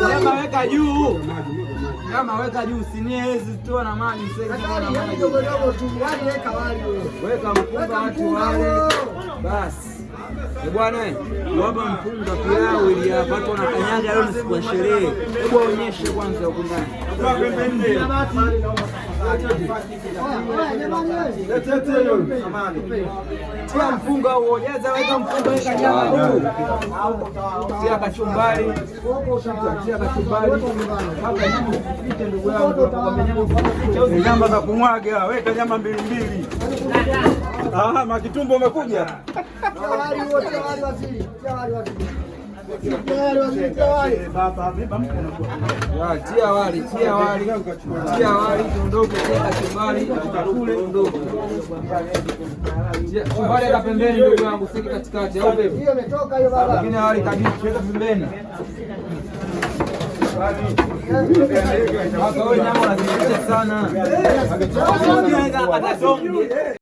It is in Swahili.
Kama weka juu. Kama weka juu sinia hizi toa na maji weka mpunga watu wale basi. Bwana wapa mpunga pilau ili hapa watu wanakanyaga leo ni siku ya sherehe. Hebu waonyeshe kwanza huko ndani. Tia mpunga huo, jaza weka mpunga weka nyama juu. Tia kachumbari. Tia kachumbari. Hapa juu pite ndugu yangu nyama za kumwaga, weka nyama mbili mbili. Makitumbo umekuja. Tia wali ondoke, tia kachumbari kule ondoke. Chumbari ka pembeni ndugu yangu, siki katikati au vipi? Hiyo imetoka hiyo baba. Lakini wali kabichi weka pembeni. Hapa wewe nyama unazipitisha sana.